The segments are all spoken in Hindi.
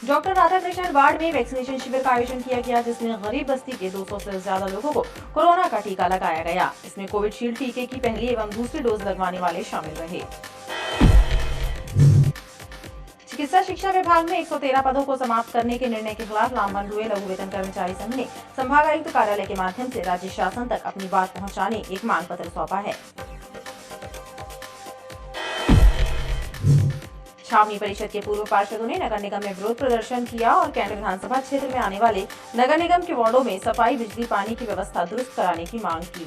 डॉक्टर राधाकृष्णन वार्ड में वैक्सीनेशन शिविर का आयोजन किया गया, जिसमें गरीब बस्ती के 200 से ज्यादा लोगों को कोरोना का टीका लगाया गया। इसमें कोविशील्ड टीके की पहली एवं दूसरी डोज लगवाने वाले शामिल रहे। चिकित्सा शिक्षा विभाग में 113 पदों को समाप्त करने के निर्णय के खिलाफ लामबंद हुए लघु वेतन कर्मचारी संघ ने संभागायुक्त कार्यालय के माध्यम से राज्य शासन तक अपनी बात पहुंचाने एक मांग पत्र सौंपा है। छावनी परिषद के पूर्व पार्षदों ने नगर निगम में विरोध प्रदर्शन किया और कैंट विधानसभा क्षेत्र में आने वाले नगर निगम के वार्डों में सफाई, बिजली, पानी की व्यवस्था दुरुस्त कराने की मांग की।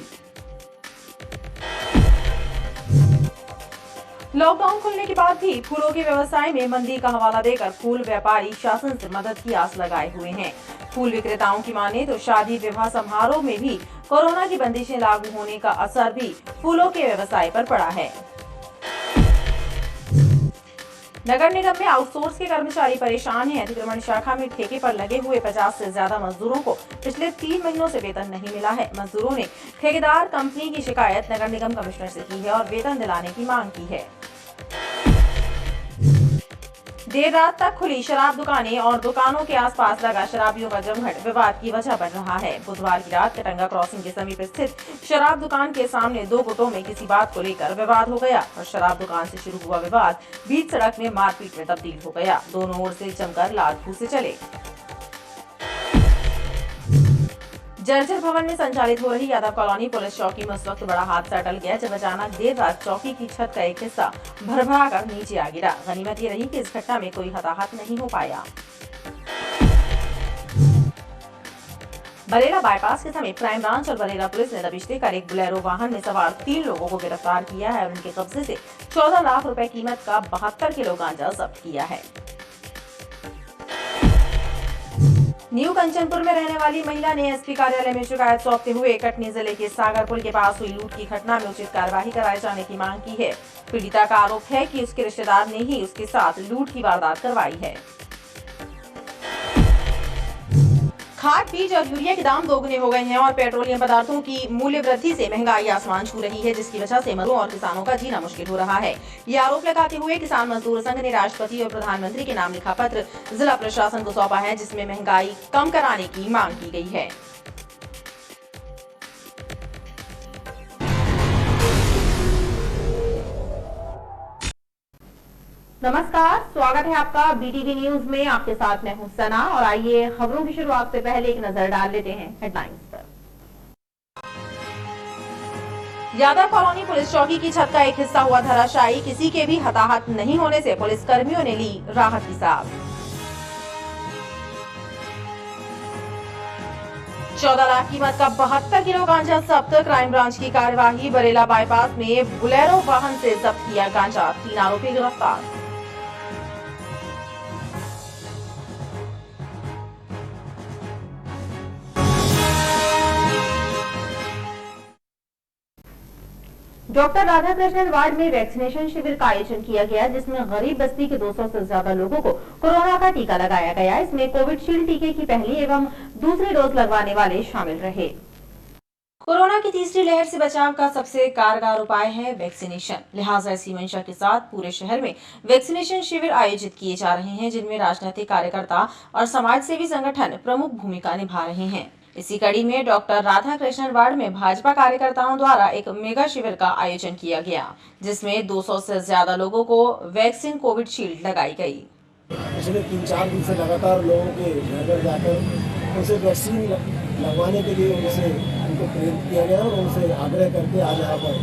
लॉकडाउन खुलने के बाद भी फूलों के व्यवसाय में मंदी का हवाला देकर फूल व्यापारी शासन से मदद की आस लगाए हुए हैं। फूल विक्रेताओं की माने तो शादी विवाह समारोह में भी कोरोना की बंदिशें लागू होने का असर भी फूलों के व्यवसाय पर पड़ा है। नगर निगम में आउटसोर्स के कर्मचारी परेशान हैं। अतिक्रमण शाखा में ठेके पर लगे हुए 50 से ज्यादा मजदूरों को पिछले 3 महीनों से वेतन नहीं मिला है। मजदूरों ने ठेकेदार कंपनी की शिकायत नगर निगम कमिश्नर से की है और वेतन दिलाने की मांग की है। देर रात तक खुली शराब दुकानें और दुकानों के आसपास लगा शराबियों का जमघट विवाद की वजह बन रहा है। बुधवार की रात कटंगा क्रॉसिंग के समीप स्थित शराब दुकान के सामने 2 गुटों में किसी बात को लेकर विवाद हो गया और शराब दुकान से शुरू हुआ विवाद बीच सड़क में मारपीट में तब्दील हो गया। दोनों ओर से जमकर लात घूंसे चले। जर्जर भवन में संचालित हो रही यादव कॉलोनी पुलिस चौकी में उस वक्त बड़ा हादसा टल गया जब अचानक देर रात चौकी की छत का एक हिस्सा भरभरा कर नीचे आ गिरा। गनीमत ये रही कि इस घटना में कोई हताहत नहीं हो पाया। बरेला बाईपास के समीप क्राइम ब्रांच और बरेला पुलिस ने दबिश देकर एक बुलेरो वाहन में सवार 3 लोगों को गिरफ्तार किया है और उनके कब्जे से 14 लाख रुपए कीमत का 72 किलो गांजा जब्त किया है। न्यू कंचनपुर में रहने वाली महिला ने एसपी कार्यालय में शिकायत सौंपते हुए कटनी जिले के सागर पुल के पास हुई लूट की घटना में उचित कार्रवाई कराए जाने की मांग की है। पीड़िता का आरोप है कि उसके रिश्तेदार ने ही उसके साथ लूट की वारदात करवाई है। खाद, बीज और यूरिया के दाम दोगुने हो गए हैं और पेट्रोलियम पदार्थों की मूल्य वृद्धि से महंगाई आसमान छू रही है, जिसकी वजह से मजदूरों और किसानों का जीना मुश्किल हो रहा है। ये आरोप लगाते हुए किसान मजदूर संघ ने राष्ट्रपति और प्रधानमंत्री के नाम लिखा पत्र जिला प्रशासन को सौंपा है, जिसमें महंगाई कम कराने की मांग की गई है। नमस्कार, स्वागत है आपका बीटीवी न्यूज में। आपके साथ मैं हूं सना और आइए खबरों की शुरुआत से पहले एक नजर डाल लेते हैं हेडलाइंस पर। यादव कॉलोनी पुलिस चौकी की छत का एक हिस्सा हुआ धराशायी। किसी के भी हताहत नहीं होने से पुलिस कर्मियों ने ली राहत की सांस। 14 लाख कीमत का 72 किलो गांजा जब्त। क्राइम ब्रांच की कार्यवाही। बरेला बाईपास में बुलेरो वाहन से जब्त किया गांजा। 3 आरोपी गिरफ्तार। डॉक्टर राधाकृष्णन वार्ड में वैक्सीनेशन शिविर का आयोजन किया गया, जिसमें गरीब बस्ती के 200 से ज्यादा लोगों को कोरोना का टीका लगाया गया। इसमें कोविशील्ड टीके की पहली एवं दूसरी डोज लगवाने वाले शामिल रहे। कोरोना की तीसरी लहर से बचाव का सबसे कारगर उपाय है वैक्सीनेशन। लिहाजा इसी मंशा के साथ पूरे शहर में वैक्सीनेशन शिविर आयोजित किए जा रहे हैं, जिनमें राजनीतिक कार्यकर्ता और समाज सेवी संगठन प्रमुख भूमिका निभा रहे हैं। इसी कड़ी में डॉक्टर राधाकृष्णन वार्ड में भाजपा कार्यकर्ताओं द्वारा एक मेगा शिविर का आयोजन किया गया, जिसमें 200 से ज्यादा लोगों को वैक्सीन कोविशील्ड लगाई गई। पिछले 3-4 दिन से लगातार लोगों के घर जाकर उनसे वैक्सीन लगवाने के लिए उनको प्रेरित किया गया और उनसे आग्रह करके आज यहाँ पर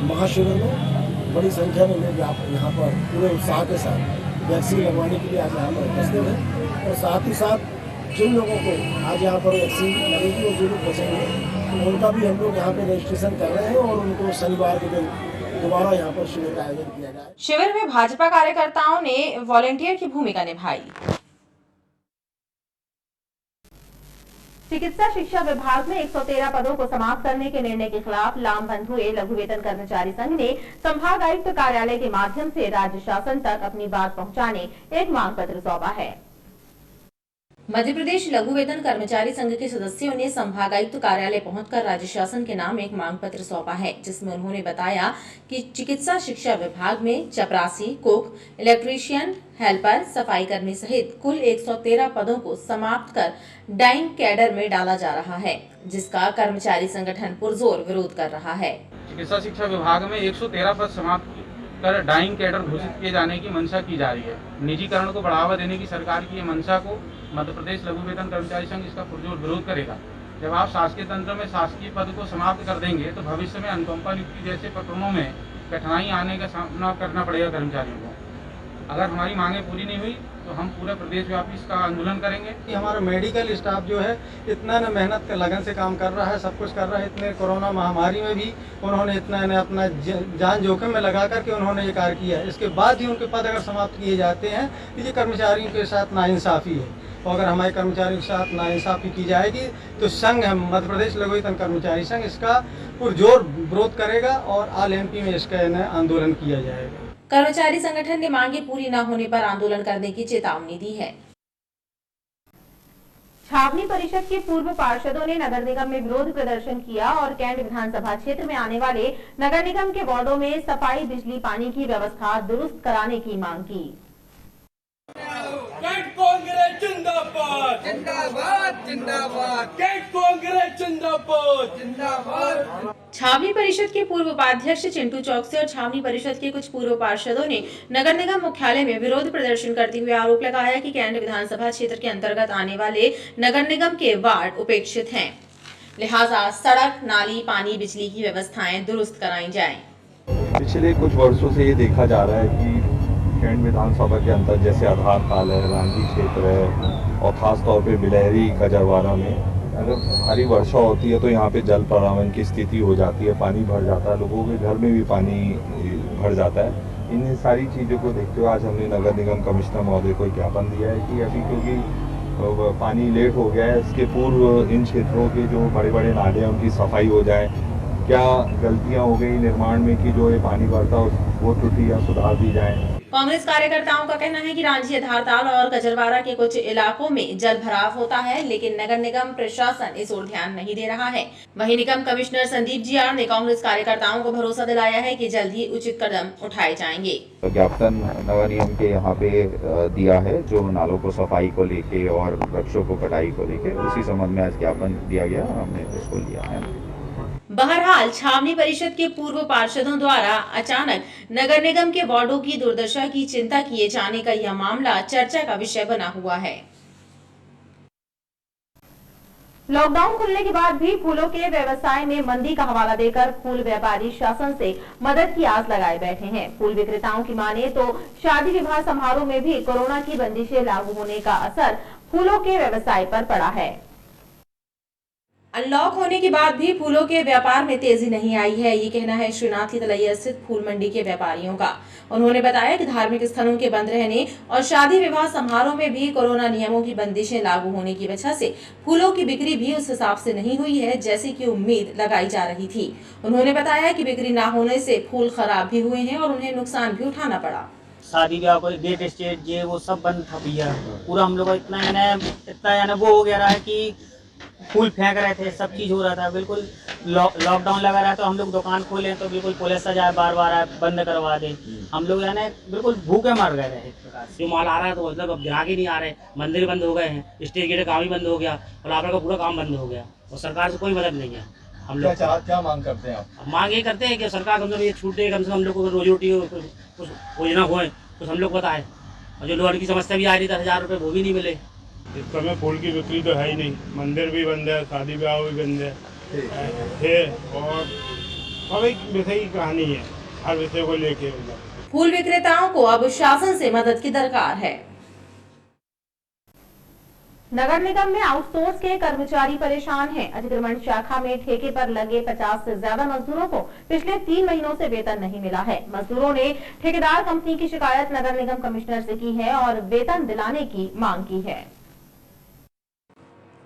महाशिविर में बड़ी संख्या में लोग यहाँ पर पूरे उत्साह के साथ वैक्सीन लगवाने के लिए आज यहाँ पर उपस्थित हैं। और साथ ही साथ जिन लोगों को आज यहाँ पर वैक्सीन लगेगी और जो लोग बचेंगे उनका भी हम लोग यहाँ पे रजिस्ट्रेशन कर रहे हैं और उनको शनिवार के दिन दोबारा यहाँ पर शिविर का आयोजन किया जाए। शिविर में भाजपा कार्यकर्ताओं ने वॉलेंटियर की भूमिका निभाई। चिकित्सा शिक्षा विभाग में 113 पदों को समाप्त करने के निर्णय के खिलाफ लामबंद हुए लघु वेतन कर्मचारी संघ ने संभागायुक्त कार्यालय के माध्यम से राज्य शासन तक अपनी बात पहुंचाने एक मांग पत्र सौंपा है। मध्य प्रदेश लघु वेतन कर्मचारी संघ के सदस्यों ने संभागायुक्त कार्यालय पहुंचकर राज्य शासन के नाम एक मांग पत्र सौंपा है, जिसमें उन्होंने बताया कि चिकित्सा शिक्षा विभाग में चपरासी, कुक, इलेक्ट्रीशियन, हेल्पर, सफाई कर्मी सहित कुल 113 पदों को समाप्त कर डाइंग कैडर में डाला जा रहा है, जिसका कर्मचारी संगठन पुरजोर विरोध कर रहा है। चिकित्सा शिक्षा विभाग में 113 पद समाप्त कर डाइंग कैडर घोषित किए जाने की मंशा की जा रही है। निजीकरण को बढ़ावा देने की सरकार की ये मंशा को मध्य प्रदेश लघु वेतन कर्मचारी संघ इसका पुरजोर विरोध करेगा। जब आप शासकीय तंत्र में शासकीय पद को समाप्त कर देंगे तो भविष्य में अनुकंपा नियुक्ति जैसे प्रकरणों में कठिनाई आने का सामना करना पड़ेगा कर्मचारियों को। अगर हमारी मांगे पूरी नहीं हुई तो हम पूरे प्रदेश व्यापी इसका आंदोलन करेंगे। हमारा मेडिकल स्टाफ जो है इतना न मेहनत लगन से काम कर रहा है, सब कुछ कर रहा है। इतने कोरोना महामारी में भी उन्होंने इतना अपना जान जोखिम में लगा करके उन्होंने ये कार्य किया है। इसके बाद ही उनके पद अगर समाप्त किए जाते हैं तो ये कर्मचारियों के साथ नाइंसाफ़ी है। और अगर हमारे कर्मचारियों के साथ नाइंसाफ़ी की जाएगी तो संघ मध्य प्रदेश लघु वेतन कर्मचारी संघ इसका पुरजोर विरोध करेगा और ऑल एमपी में इसका आंदोलन किया जाएगा। कर्मचारी संगठन ने मांगे पूरी न होने पर आंदोलन करने की चेतावनी दी है। छावनी परिषद के पूर्व पार्षदों ने नगर निगम में विरोध प्रदर्शन किया और कैंट विधानसभा क्षेत्र में आने वाले नगर निगम के वार्डों में सफाई, बिजली, पानी की व्यवस्था दुरुस्त कराने की मांग की। कैंट कांग्रेस जिंदाबाद जिंदाबाद जिंदाबाद, कैंट कांग्रेस जिंदाबाद जिंदाबाद। छावनी परिषद के पूर्व उपाध्यक्ष चिंटू चौकसी और छावनी परिषद के कुछ पूर्व पार्षदों ने नगर निगम मुख्यालय में विरोध प्रदर्शन करते हुए आरोप लगाया कि कैंट विधानसभा क्षेत्र के अंतर्गत आने वाले नगर निगम के वार्ड उपेक्षित हैं, लिहाजा सड़क, नाली, पानी, बिजली की व्यवस्थाएं दुरुस्त कराई जाएं। पिछले कुछ वर्षों से ये देखा जा रहा है कि कैंट विधानसभा के अंदर जैसे आधार ताल है, रांझी क्षेत्र है और खास तौर पे बिलहरी, कजरवाड़ा में अगर भारी वर्षा होती है तो यहाँ पे जल भरावन की स्थिति हो जाती है, पानी भर जाता है, लोगों के घर में भी पानी भर जाता है। इन सारी चीज़ों को देखते हुए आज हमने नगर निगम कमिश्नर महोदय को ज्ञापन दिया है कि अभी क्योंकि पानी लेट हो गया है, इसके पूर्व इन क्षेत्रों के जो बड़े बड़े नाले हैं उनकी सफाई हो जाए। क्या गलतियाँ हो गई निर्माण में कि जो ये पानी भरता वो त्रुटियाँ सुधार दी जाए। कांग्रेस कार्यकर्ताओं का कहना है कि रांझी, धारताल और कजरवाड़ा के कुछ इलाकों में जल भराव होता है, लेकिन नगर निगम प्रशासन इस ओर ध्यान नहीं दे रहा है। वहीं निगम कमिश्नर संदीप जियाड़ ने कांग्रेस कार्यकर्ताओं को भरोसा दिलाया है कि जल्द ही उचित कदम उठाए जाएंगे। ज्ञापन नगर निगम के यहाँ पे दिया है जो नालों को सफाई को लेके और वृक्षों को कटाई को लेके, उसी संबंध में आज ज्ञापन दिया गया और हमने इसको लिया है। बहरहाल छावनी परिषद के पूर्व पार्षदों द्वारा अचानक नगर निगम के वार्डों की दुर्दशा की चिंता किए जाने का यह मामला चर्चा का विषय बना हुआ है। लॉकडाउन खुलने के बाद भी फूलों के व्यवसाय में मंदी का हवाला देकर फूल व्यापारी शासन से मदद की आस लगाए बैठे हैं। फूल विक्रेताओं की माने तो शादी विवाह समारोह में भी कोरोना की बंदिशें लागू होने का असर फूलों के व्यवसाय पर पड़ा है। अनलॉक होने के बाद भी फूलों के व्यापार में तेजी नहीं आई है, ये कहना है श्रीनाथ की तलैया स्थित फूल मंडी के व्यापारियों का। उन्होंने बताया कि धार्मिक स्थलों के बंद रहने और शादी विवाह समारोह में भी कोरोना नियमों की बंदिशें लागू होने की वजह से फूलों की बिक्री भी उस हिसाब से नहीं हुई है जैसे कि उम्मीद लगाई जा रही थी। उन्होंने बताया कि बिक्री न होने से फूल खराब भी हुए हैं और उन्हें नुकसान भी उठाना पड़ा। शादी ब्याह को डेट स्टेज ये वो सब बंद था भैया, पूरा हम लोग को इतना वो हो गया है कि फूल फेंक रहे थे, सब चीज़ हो रहा था। बिल्कुल लॉकडाउन लगा रहा है तो हम लोग दुकान खोले तो बिल्कुल पुलिस आ जाए बार बार आए बंद करवा दे। हम लोग बिल्कुल भूखे मर गए थे। जो माल आ रहा है तो मतलब अब ग्राहक ही नहीं आ रहे, मंदिर बंद हो गए हैं, स्टेज गेट का काम ही बंद हो गया और आप लोग का पूरा काम बंद हो गया और सरकार से कोई मदद नहीं है। हम लोग क्या मांग करते हैं आप? मांग ये करते हैं कि सरकार कम से कम ये छूट दे, कम से कम हम लोग को रोजी रोटी कुछ योजना हो कुछ हम लोग बताए। और जो लोन की समस्या भी आ रही 10,000 रुपये वो भी नहीं मिले। इस समय फूल की बिक्री तो है ही नहीं, मंदिर भी बंद है, शादी ब्याह भी बंद है और एक विषय की कहानी है, हर विषय को लेके। फूल विक्रेताओं को अब शासन से मदद की दरकार है। नगर निगम में आउटसोर्स के कर्मचारी परेशान हैं। अतिक्रमण शाखा में ठेके पर लगे 50 से ज्यादा मजदूरों को पिछले 3 महीनों से वेतन नहीं मिला है। मजदूरों ने ठेकेदार कंपनी की शिकायत नगर निगम कमिश्नर से की है और वेतन दिलाने की मांग की है।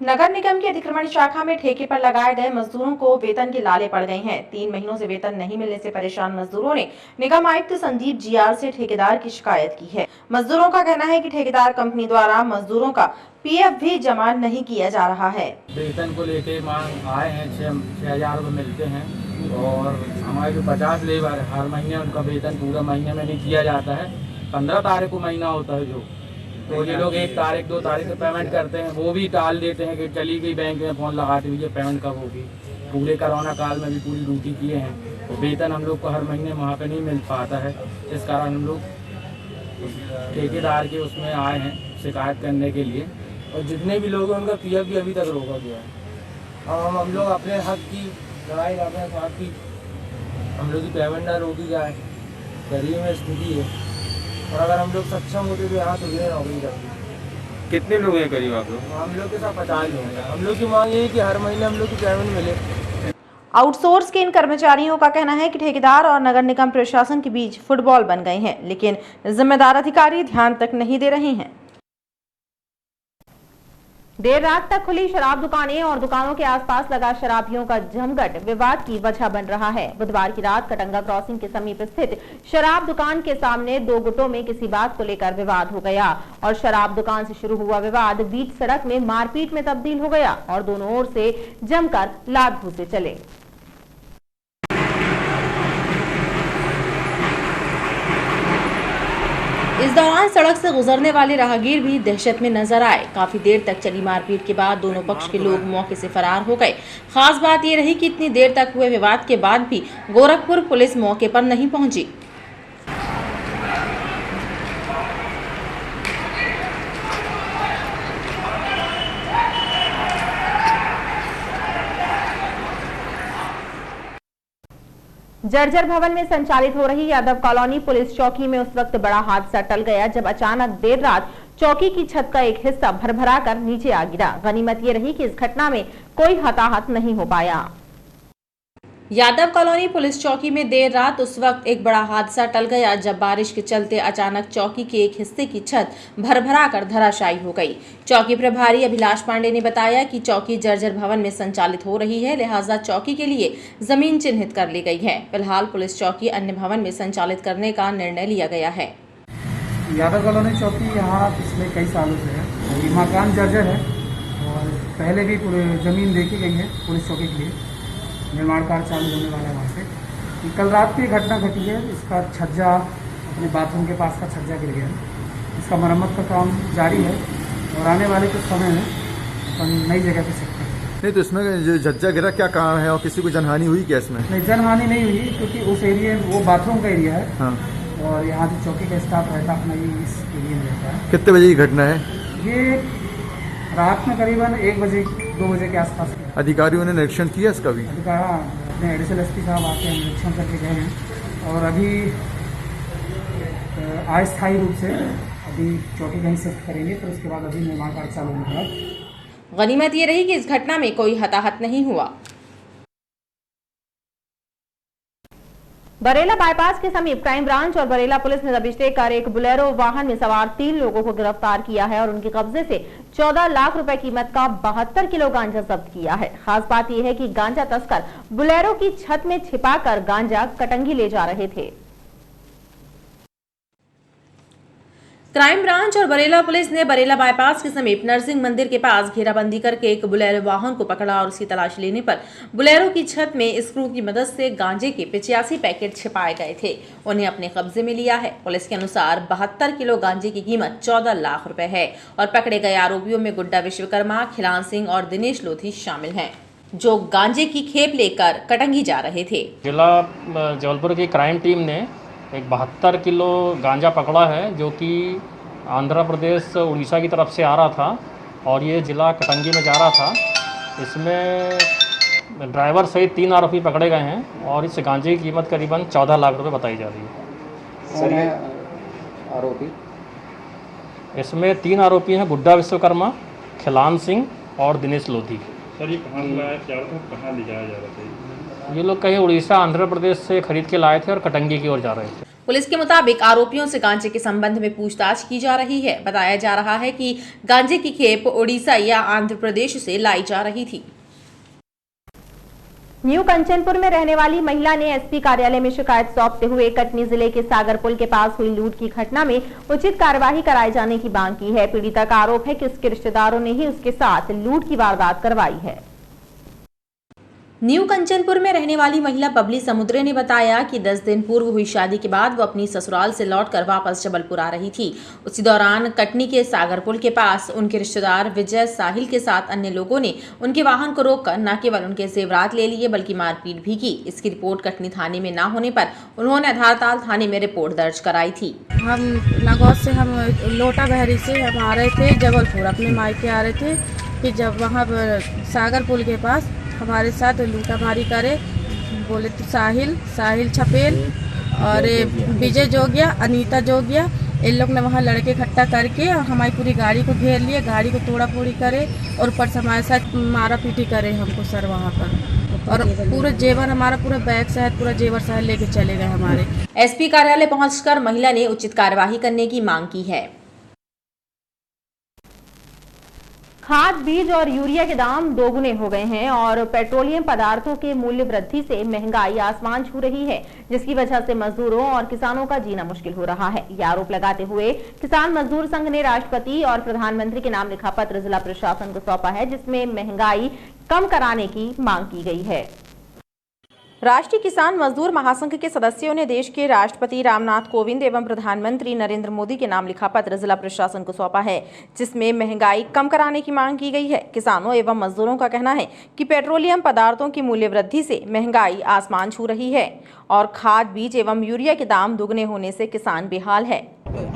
नगर निगम की अतिक्रमण शाखा में ठेके पर लगाए गए मजदूरों को वेतन के लाले पड़ गए हैं। 3 महीनों से वेतन नहीं मिलने से परेशान मजदूरों ने निगम आयुक्त संदीप जीआर से ठेकेदार की शिकायत की है। मजदूरों का कहना है कि ठेकेदार कंपनी द्वारा मजदूरों का पीएफ भी जमा नहीं किया जा रहा है। वेतन को लेके मांग आए हैं, 6,000 रुपये मिलते हैं और हमारे जो 50 लेबर हर महीने उनका वेतन पूरा महीने में नहीं किया जाता है। 15 तारीख को महीना होता है जो, तो ये लोग 1 तारीख 2 तारीख से पेमेंट करते हैं, वो भी टाल देते हैं कि चली गई बैंक में फ़ोन लगाते हुए पेमेंट कब होगी। पूरे कोरोना काल में भी पूरी ड्यूटी किए हैं, तो वेतन हम लोग को हर महीने वहाँ पे नहीं मिल पाता है। इस कारण हम लोग ठेकेदार के उसमें आए हैं शिकायत करने के लिए, और जितने भी लोग हैं उनका पीएफ भी अभी तक रोका गया है। और हम लोग अपने हक की लड़ाई अपने हक की हम लोग की पेमेंट ना रोकी जाए, गरीब में स्थिति है, और अगर हम लोग सक्षम होते तो यहाँ तो ये नौकरी करते। कितने लोग हैं करीब आप लोग? हम लोग के साथ 50 लोग हैं। हम लोग की मांग ये है कि हर महीने हम लोग की पेमेंट मिले। आउटसोर्स के इन कर्मचारियों का कहना है कि ठेकेदार और नगर निगम प्रशासन के बीच फुटबॉल बन गए हैं, लेकिन जिम्मेदार अधिकारी ध्यान तक नहीं दे रहे हैं। देर रात तक खुली शराब दुकानें और दुकानों के आसपास लगा शराबियों का जमघट विवाद की वजह बन रहा है। बुधवार की रात कटंगा क्रॉसिंग के समीप स्थित शराब दुकान के सामने 2 गुटों में किसी बात को लेकर विवाद हो गया और शराब दुकान से शुरू हुआ विवाद बीच सड़क में मारपीट में तब्दील हो गया और दोनों ओर से जमकर लात घूंसे चले। इस दौरान सड़क से गुजरने वाले राहगीर भी दहशत में नजर आए। काफी देर तक चली मारपीट के बाद दोनों पक्ष के लोग मौके से फरार हो गए। खास बात ये रही कि इतनी देर तक हुए विवाद के बाद भी गोरखपुर पुलिस मौके पर नहीं पहुंची। जर्जर भवन में संचालित हो रही यादव कॉलोनी पुलिस चौकी में उस वक्त बड़ा हादसा टल गया जब अचानक देर रात चौकी की छत का एक हिस्सा भरभरा कर नीचे आ गिरा। गनीमत ये रही कि इस घटना में कोई हताहत नहीं हो पाया। यादव कॉलोनी पुलिस चौकी में देर रात उस वक्त एक बड़ा हादसा टल गया जब बारिश के चलते अचानक चौकी के एक हिस्से की छत भरभरा कर धराशायी हो गई। चौकी प्रभारी अभिलाष पांडे ने बताया कि चौकी जर्जर भवन में संचालित हो रही है, लिहाजा चौकी के लिए जमीन चिन्हित कर ली गई है। फिलहाल पुलिस चौकी अन्य भवन में संचालित करने का निर्णय लिया गया है। यादव कॉलोनी चौकी यहाँ पिछले कई सालों से है, ये मकान जर्जर है और पहले भी पूरे जमीन देखी गई है पुलिस चौकी के लिए। निर्माण कार्य चालू होने वाला है वहाँ से। कल रात की घटना घटी है, इसका छज्जा अपने बाथरूम के पास का छज्जा गिर गया। इसका मरम्मत का काम जारी है और आने वाले कुछ समय में अपन नई जगह पे शिफ्ट करेंगे। नहीं तो इसमें जो छज्जा गिरा क्या कारण है और किसी को जनहानि हुई क्या इसमें? नहीं, जनहानि नहीं हुई क्योंकि उस एरिया वो बाथरूम का एरिया है। हाँ। और यहाँ जो चौकी का स्टाफ रहता अपना ये इस एरिया में रहता है। कितने बजे की घटना है ये? रात में करीबन 1 बजे 2 बजे के आसपास। अधिकारियों ने निरीक्षण किया इसका भी? अपने एडिशनल एसपी साहब आके निरीक्षण करके गए हैं और अभी अस्थायी रूप से अभी चौकी कहीं शिफ्ट करेंगे, तो उसके बाद अभी निर्माण कार्य चालू होगा। गनीमत ये रही कि इस घटना में कोई हताहत नहीं हुआ। बरेला बाईपास के समीप क्राइम ब्रांच और बरेला पुलिस ने दबिश कर एक बुलेरो वाहन में सवार 3 लोगों को गिरफ्तार किया है और उनके कब्जे से 14 लाख रुपए कीमत का 72 किलो गांजा जब्त किया है। खास बात यह है कि गांजा तस्कर बुलेरो की छत में छिपाकर गांजा कटंगी ले जा रहे थे। क्राइम ब्रांच और बरेला पुलिस ने बरेला बाईपास के समीप नरसिंह मंदिर के पास घेराबंदी करके एक बुलेरो वाहन को पकड़ा और उसकी तलाशी लेने पर बुलेरो की छत में स्क्रू की मदद से गांजे के 85 पैकेट छिपाए गए थे। उन्हें अपने कब्जे में लिया है। पुलिस के अनुसार 72 किलो गांजे की कीमत 14 लाख रुपए है और पकड़े गए आरोपियों में गुड्डा विश्वकर्मा, खिलान सिंह और दिनेश लोधी शामिल हैं, जो गांजे की खेप लेकर कटंगी जा रहे थे। जिला जबलपुर की क्राइम टीम ने एक 72 किलो गांजा पकड़ा है जो कि आंध्र प्रदेश उड़ीसा की तरफ से आ रहा था और ये ज़िला कटंगी में जा रहा था। इसमें ड्राइवर सहित 3 आरोपी पकड़े गए हैं और इस गांजे की कीमत करीबन 14 लाख रुपए बताई जा रही है। सर ये आरोपी? इसमें 3 आरोपी हैं, गुड्डा विश्वकर्मा, खिलान सिंह और दिनेश लोधी। सर ये कहाँ से लाया जा रहा था, कहाँ ले जाया जा रहा था? ये लोग कहीं उड़ीसा आंध्र प्रदेश से खरीद के लाए थे और कटंगी की ओर जा रहे थे। पुलिस के मुताबिक आरोपियों से गांजे के संबंध में पूछताछ की जा रही है। बताया जा रहा है कि गांजे की खेप ओडिशा या आंध्र प्रदेश से लाई जा रही थी। न्यू कंचनपुर में रहने वाली महिला ने एसपी कार्यालय में शिकायत सौंपते हुए कटनी जिले के सागरपुल के पास हुई लूट की घटना में उचित कार्यवाही कराए जाने की मांग की है। पीड़िता का आरोप है कि उसके रिश्तेदारों ने ही उसके साथ लूट की वारदात करवाई है। न्यू कंचनपुर में रहने वाली महिला बबली समुद्रे ने बताया कि 10 दिन पूर्व हुई शादी के बाद वो अपनी ससुराल से लौटकर वापस जबलपुर आ रही थी। उसी दौरान कटनी के सागरपुल के पास उनके रिश्तेदार विजय साहिल के साथ अन्य लोगों ने उनके वाहन को रोककर न केवल उनके जेवरात ले लिए बल्कि मारपीट भी की। इसकी रिपोर्ट कटनी थाने में न होने पर उन्होंने आधारताल थाने में रिपोर्ट दर्ज कराई थी। हम नागौर से हम लोटा बहरी से हम आ रहे थे जबलपुर, अपने मायके आ रहे थे कि जब वहाँ सागरपुल के पास हमारे साथ लूटामारी करे, बोले तो साहिल छपेल और विजय जोगिया, अनीता जोगिया, इन लोग ने वहाँ लड़के इकट्ठा करके हमारी पूरी गाड़ी को घेर लिए, गाड़ी को तोड़ा फोड़ी करे और ऊपर से हमारे साथ मारा पीटी करे हमको सर वहाँ पर। और पूरा जेवर हमारा पूरा बैग सहित पूरा जेवर सहित लेके चले गए हमारे। एसपी कार्यालय पहुंचकर महिला ने उचित कार्यवाही करने की मांग की है। खाद, बीज और यूरिया के दाम दोगुने हो गए हैं और पेट्रोलियम पदार्थों के मूल्य वृद्धि से महंगाई आसमान छू रही है, जिसकी वजह से मजदूरों और किसानों का जीना मुश्किल हो रहा है। यह आरोप लगाते हुए किसान मजदूर संघ ने राष्ट्रपति और प्रधानमंत्री के नाम लिखा पत्र जिला प्रशासन को सौंपा है, जिसमें महंगाई कम कराने की मांग की गई है। राष्ट्रीय किसान मजदूर महासंघ के सदस्यों ने देश के राष्ट्रपति रामनाथ कोविंद एवं प्रधानमंत्री नरेंद्र मोदी के नाम लिखा पत्र जिला प्रशासन को सौंपा है, जिसमें महंगाई कम कराने की मांग की गई है। किसानों एवं मजदूरों का कहना है कि पेट्रोलियम पदार्थों की मूल्य वृद्धि से महंगाई आसमान छू रही है और खाद, बीज एवं यूरिया के दाम दुगने होने से किसान बेहाल है।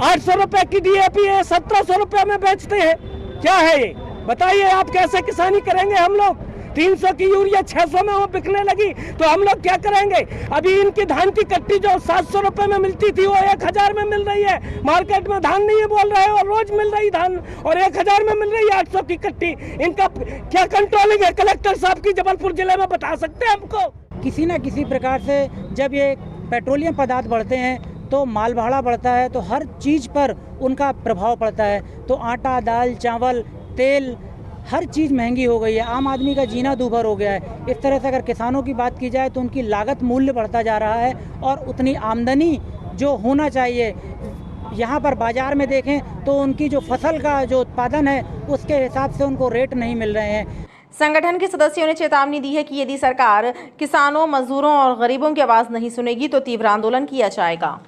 800 रुपए की DAP है, 1700 रुपए में बेचते हैं। क्या है ये बताइए, आप कैसे किसानी करेंगे? हम लोग 300 की यूरिया 600 में वो बिकने लगी तो हम लोग क्या करेंगे? अभी इनकी धान की कट्टी जो 700 रुपए में मिलती थी वो 1000 में मिल रही है। मार्केट में धान नहीं है बोल रहे और रोज मिल रही धान और 1000 में मिल रही है 800 की कट्टी। इनका क्या कंट्रोलिंग है? कलेक्टर साहब की जबलपुर जिले में बता सकते हैं हमको? किसी न किसी प्रकार से जब ये पेट्रोलियम पदार्थ बढ़ते हैं तो माल भाड़ा बढ़ता है, तो हर चीज़ पर उनका प्रभाव पड़ता है। तो आटा, दाल, चावल, तेल, हर चीज़ महंगी हो गई है। आम आदमी का जीना दूभर हो गया है। इस तरह से अगर किसानों की बात की जाए तो उनकी लागत मूल्य बढ़ता जा रहा है और उतनी आमदनी जो होना चाहिए, यहाँ पर बाज़ार में देखें तो उनकी जो फसल का जो उत्पादन है उसके हिसाब से उनको रेट नहीं मिल रहे हैं। संगठन के सदस्यों ने चेतावनी दी है कि यदि सरकार किसानों, मजदूरों और गरीबों की आवाज़ नहीं सुनेगी तो तीव्र आंदोलन किया जाएगा।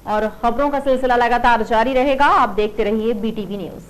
और खबरों का सिलसिला लगातार जारी रहेगा। आप देखते रहिए BTV न्यूज़।